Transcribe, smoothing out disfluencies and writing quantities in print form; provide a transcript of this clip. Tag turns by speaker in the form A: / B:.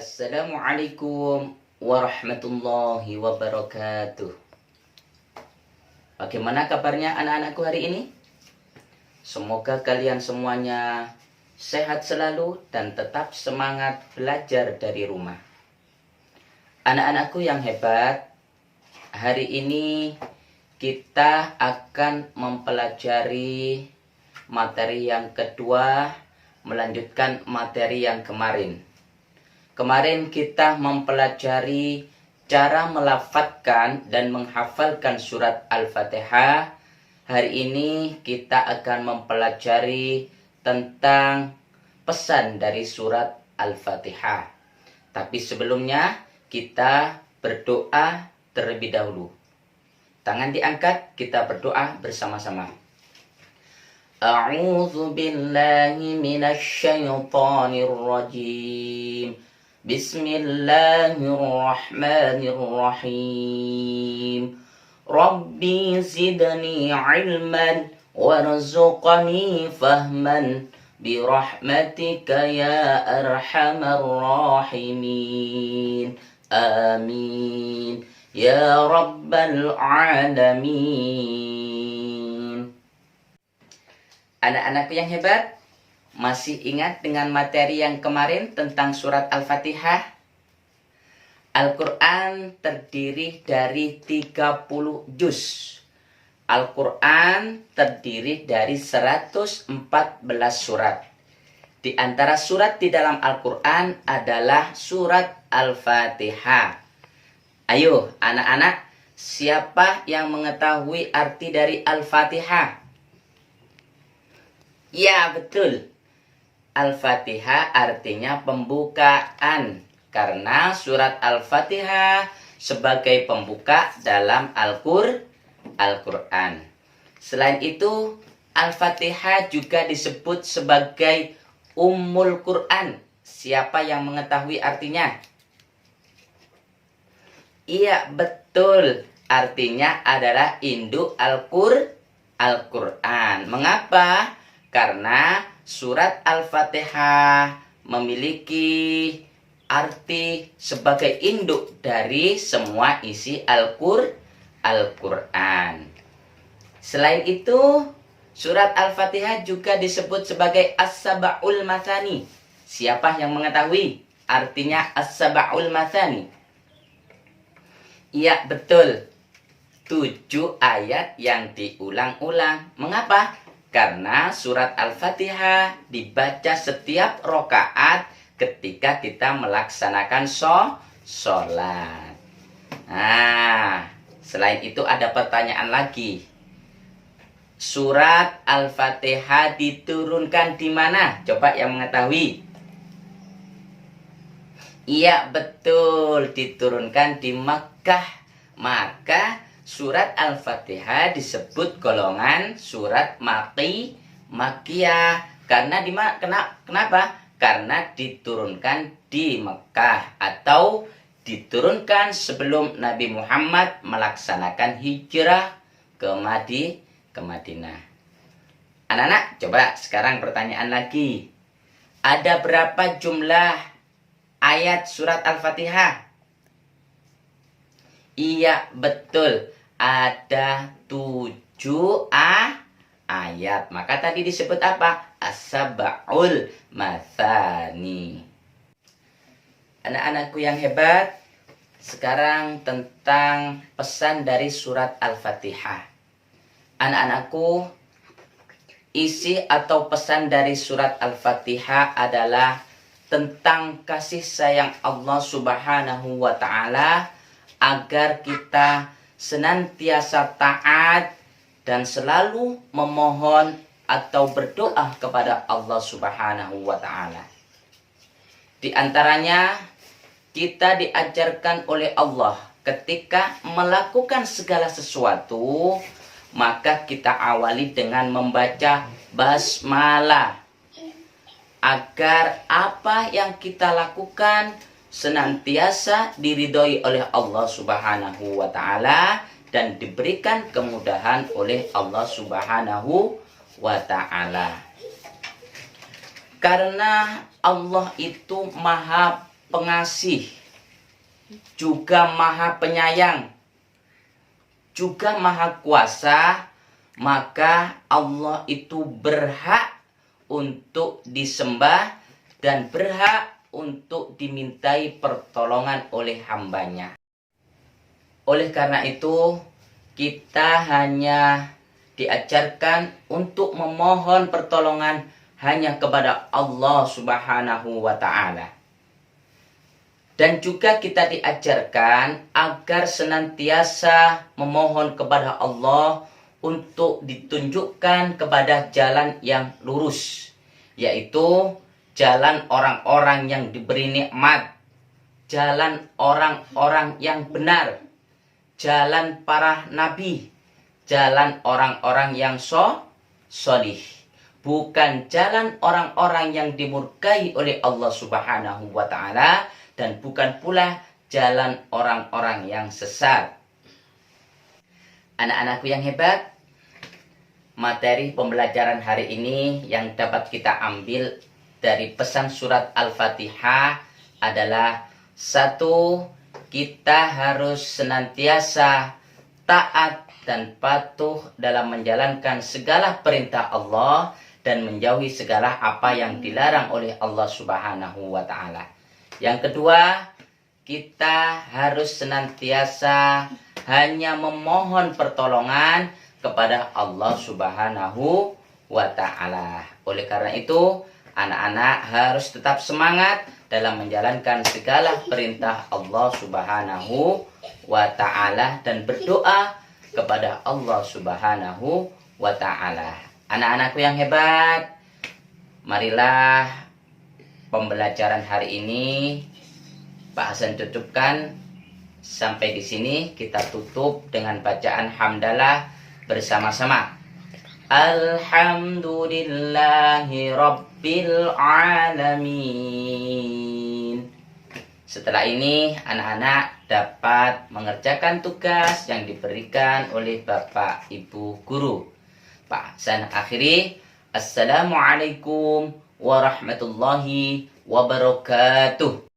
A: Assalamualaikum warahmatullahi wabarakatuh. Bagaimana kabarnya anak-anakku hari ini? Semoga kalian semuanya sehat selalu dan tetap semangat belajar dari rumah. Anak-anakku yang hebat, hari ini kita akan mempelajari materi yang kedua, melanjutkan materi yang kemarin. Kemarin kita mempelajari cara melafadzkan dan menghafalkan surat Al-Fatihah. Hari ini kita akan mempelajari tentang pesan dari surat Al-Fatihah. Tapi sebelumnya kita berdoa terlebih dahulu. Tangan diangkat, kita berdoa bersama-sama. A'udzu billahi minasy syaithanir rajim. Bismillahirrahmanirrahim. Rabbi zidni ilman warzuqni fahman birahmatika ya arhamar rahimin. Amin ya rabbal alamin. Anak-anakku yang hebat, masih ingat dengan materi yang kemarin tentang surat Al-Fatihah? Al-Quran terdiri dari 30 juz. Al-Quran terdiri dari 114 surat. Di antara surat di dalam Al-Quran adalah surat Al-Fatihah. Ayo anak-anak, siapa yang mengetahui arti dari Al-Fatihah? Ya, betul. Al-Fatihah artinya pembukaan, karena surat Al-Fatihah sebagai pembuka dalam Al-Quran. Selain itu, Al-Fatihah juga disebut sebagai Ummul Quran. Siapa yang mengetahui artinya? Iya, betul. Artinya adalah induk Al-Quran. Mengapa? Karena surat Al-Fatihah memiliki arti sebagai induk dari semua isi Al-Quran. Selain itu, surat Al-Fatihah juga disebut sebagai As-Sab'ul Matsani. Siapa yang mengetahui artinya As-Sab'ul Matsani? Iya, betul. 7 ayat yang diulang-ulang. Mengapa? Karena surat Al-Fatihah dibaca setiap rakaat ketika kita melaksanakan sholat. Nah, selain itu ada pertanyaan lagi. Surat Al-Fatihah diturunkan di mana? Coba yang mengetahui. Iya, betul. Diturunkan di Makkah. Maka surat Al-Fatihah disebut golongan surat Makkiyah. Karena kenapa? Karena diturunkan di Mekah atau diturunkan sebelum Nabi Muhammad melaksanakan hijrah ke Madinah. Anak-anak, coba sekarang pertanyaan lagi. Ada berapa jumlah ayat surat Al-Fatihah? Iya, betul. Ada 7 ayat. Maka tadi disebut apa? As-Sab'ul Matsani. Anak-anakku yang hebat, sekarang tentang pesan dari surat Al-Fatihah. Anak-anakku, isi atau pesan dari surat Al-Fatihah adalah tentang kasih sayang Allah Subhanahu wa Ta'ala agar kita senantiasa taat dan selalu memohon atau berdoa kepada Allah Subhanahu wa Ta'ala. Di antaranya, kita diajarkan oleh Allah ketika melakukan segala sesuatu, maka kita awali dengan membaca basmalah agar apa yang kita lakukan senantiasa diridhoi oleh Allah Subhanahu wa Ta'ala dan diberikan kemudahan oleh Allah Subhanahu wa Ta'ala. Karena Allah itu maha pengasih, juga maha penyayang, juga maha kuasa, maka Allah itu berhak untuk disembah dan berhak untuk dimintai pertolongan oleh hambanya. Oleh karena itu, kita hanya diajarkan untuk memohon pertolongan hanya kepada Allah Subhanahu wa Ta'ala. Dan juga kita diajarkan agar senantiasa memohon kepada Allah untuk ditunjukkan kepada jalan yang lurus, yaitu jalan orang-orang yang diberi nikmat, jalan orang-orang yang benar, jalan para nabi, jalan orang-orang yang solih, bukan jalan orang-orang yang dimurkai oleh Allah Subhanahu wa Ta'ala, dan bukan pula jalan orang-orang yang sesat. Anak-anakku yang hebat, materi pembelajaran hari ini yang dapat kita ambil dari pesan surat Al-Fatihah adalah: 1. Kita harus senantiasa taat dan patuh dalam menjalankan segala perintah Allah dan menjauhi segala apa yang dilarang oleh Allah Subhanahu wa Ta'ala. Yang kedua, kita harus senantiasa hanya memohon pertolongan kepada Allah Subhanahu wa Ta'ala. Oleh karena itu, anak-anak harus tetap semangat dalam menjalankan segala perintah Allah Subhanahu wa Ta'ala dan berdoa kepada Allah Subhanahu wa Ta'ala. Anak-anakku yang hebat, marilah pembelajaran hari ini Pak Hasan cukupkan sampai di sini. Kita tutup dengan bacaan hamdalah bersama-sama. Alhamdulillahi Rabbil Alamin. Setelah ini anak-anak dapat mengerjakan tugas yang diberikan oleh Bapak Ibu Guru. Pak Hasan akhiri. Assalamualaikum warahmatullahi wabarakatuh.